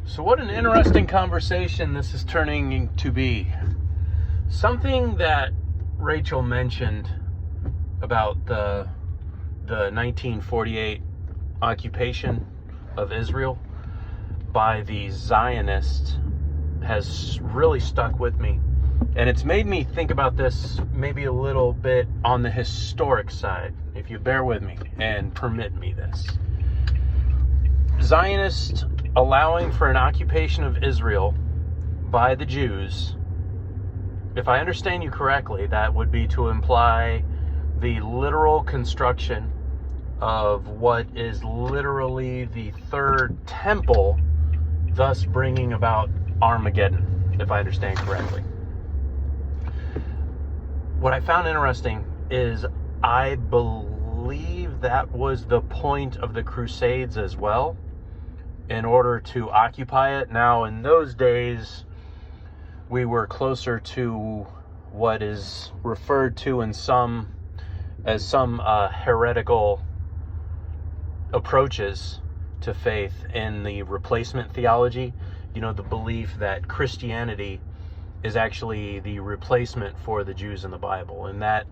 So what an interesting conversation this is turning to be. Something that Rachel mentioned about the 1948 occupation of Israel by the Zionists has really stuck with me. And it's made me think about this maybe a little bit on the historic side, if you bear with me and permit me this. Zionists allowing for an occupation of Israel by the Jews, if I understand you correctly, that would be to imply the literal construction of what is literally the third temple, thus bringing about Armageddon, if I understand correctly. What I found interesting is I believe that was the point of the Crusades as well, in order to occupy it. Now, in those days, we were closer to what is referred to in some heretical approaches to faith in the replacement theology. You know, the belief that Christianity is actually the replacement for the Jews in the Bible, and that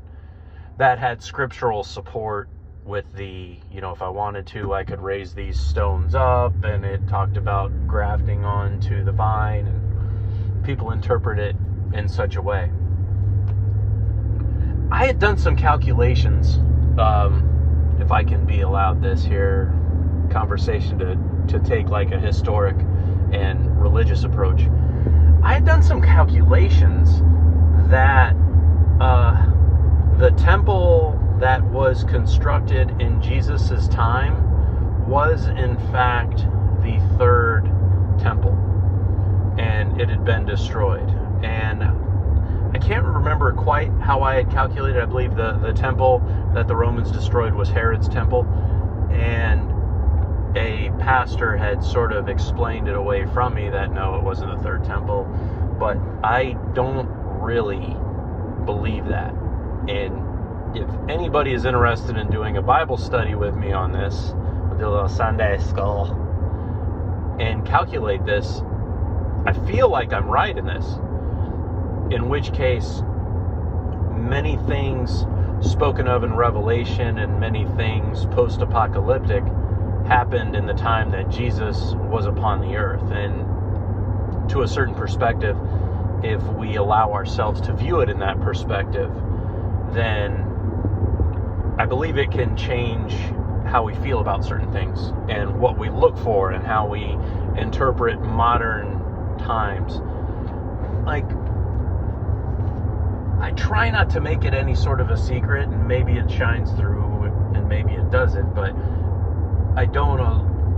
had scriptural support with the, if I wanted to, I could raise these stones up, and it talked about grafting onto the vine, and people interpret it in such a way. I had done some calculations, if I can be allowed this here conversation to take like a historic and religious approach. I had done some calculations that the temple that was constructed in Jesus's time was in fact the third temple, and it had been destroyed. And I can't remember quite how I had calculated. I believe the temple that the Romans destroyed was Herod's temple, and a pastor had sort of explained it away from me that no, it wasn't the third temple, but I don't really believe that. And if anybody is interested in doing a Bible study with me on this, we'll do a little Sunday school and calculate this, I feel like I'm right in this. In which case, many things spoken of in Revelation and many things post-apocalyptic happened in the time that Jesus was upon the earth. And to a certain perspective, if we allow ourselves to view it in that perspective, then I believe it can change how we feel about certain things and what we look for and how we interpret modern times. Like, I try not to make it any sort of a secret, and maybe it shines through and maybe it doesn't, but I don't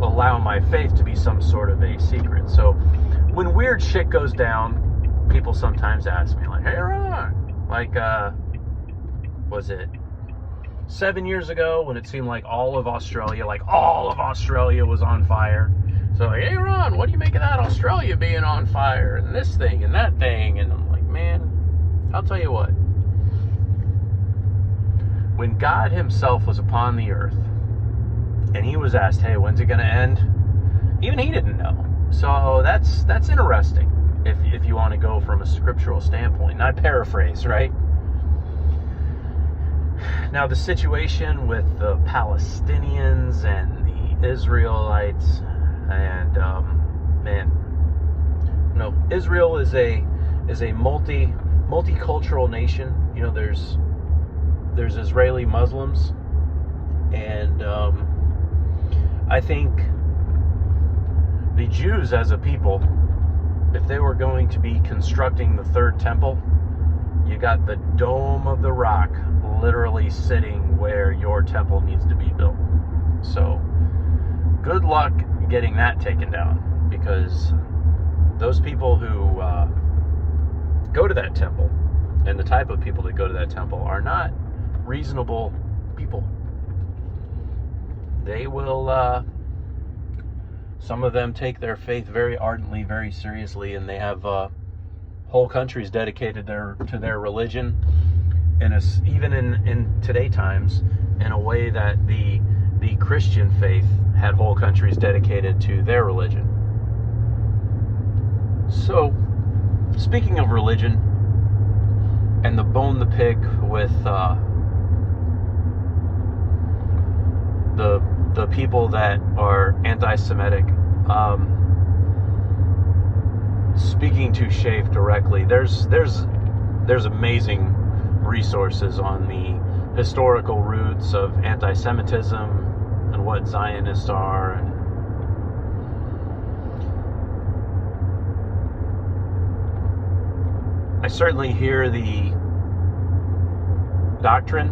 allow my faith to be some sort of a secret. So when weird shit goes down, people sometimes ask me, like, hey, Ron, like, was it 7 years ago when it seemed like all of Australia was on fire? So, like, hey, Ron, what do you make of that Australia being on fire and this thing and that thing? And I'm like, man, I'll tell you what. When God himself was upon the earth and he was asked, hey, when's it going to end? Even he didn't know. So that's interesting if you want to go from a scriptural standpoint. And I paraphrase, right? Now, the situation with the Palestinians and the Israelites, and Israel is a multicultural nation. You know, there's Israeli Muslims, and I think the Jews as a people, if they were going to be constructing the third temple, you got the Dome of the Rock literally sitting where your temple needs to be built. So good luck getting that taken down, because those people who go to that temple and the type of people that go to that temple are not reasonable people. They will, some of them take their faith very ardently, very seriously, and they have whole countries dedicated to their religion, and even in today times, in a way that the Christian faith had whole countries dedicated to their religion. So, speaking of religion and the bone to pick with the people that are anti-Semitic, speaking to Schaef directly, there's amazing resources on the historical roots of anti-Semitism and what Zionists are. And I certainly hear the doctrine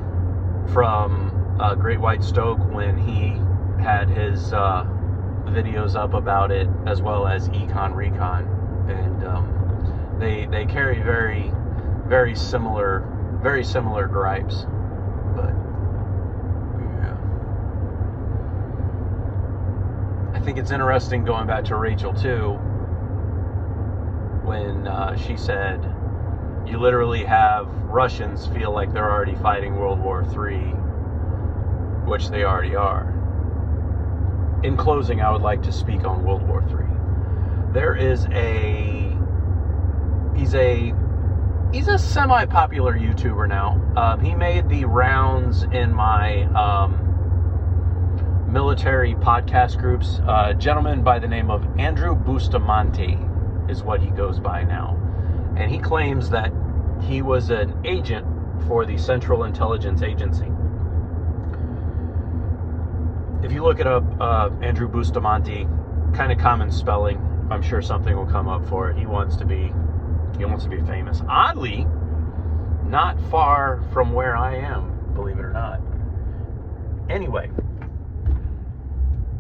from Great White Stoke when he had his videos up about it, as well as Econ Recon, and they carry very similar gripes. But yeah, I think it's interesting going back to Rachel too, when she said, you literally have Russians feel like they're already fighting World War III, which they already are. In closing, I would like to speak on World War III. There is he's a semi-popular YouTuber now. He made the rounds in my military podcast groups. A gentleman by the name of Andrew Bustamante is what he goes by now. And he claims that he was an agent for the Central Intelligence Agency. If you look it up, Andrew Bustamante, kind of common spelling, I'm sure something will come up for it. He wants to be famous. Oddly, not far from where I am, believe it or not. Anyway,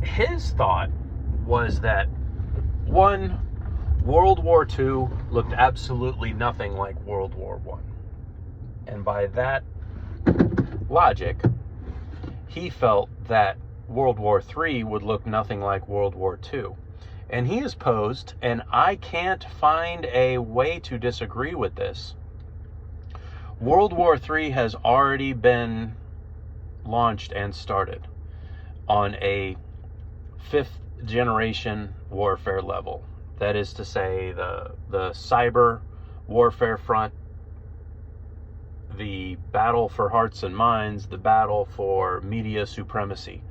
his thought was that, one, World War II looked absolutely nothing like World War I. And by that logic, he felt that World War III would look nothing like World War II. And he has posed, and I can't find a way to disagree with this, World War III has already been launched and started on a 5th generation warfare level. That is to say, the cyber warfare front, the battle for hearts and minds, the battle for media supremacy.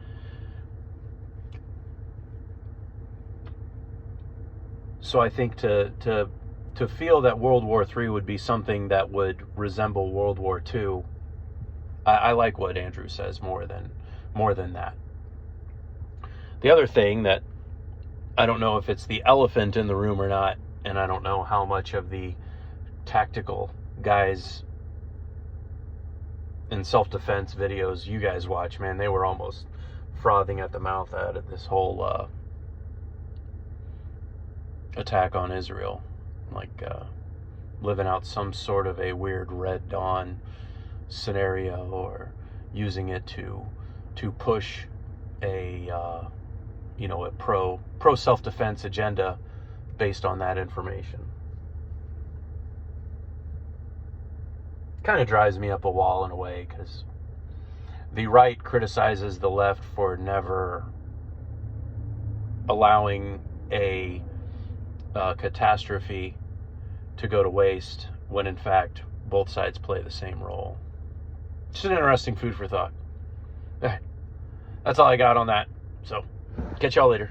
So I think to feel that World War III would be something that would resemble World War II, I like what Andrew says more than that. The other thing that I don't know if it's the elephant in the room or not, and I don't know how much of the tactical guys in self-defense videos you guys watch, man, they were almost frothing at the mouth out of this whole attack on Israel, like living out some sort of a weird Red Dawn scenario, or using it to push a a pro self-defense agenda based on that information. Kind of drives me up a wall in a way, because the right criticizes the left for never allowing a catastrophe to go to waste, when in fact both sides play the same role. Just an interesting food for thought. All right. That's all I got on that. So, catch y'all later.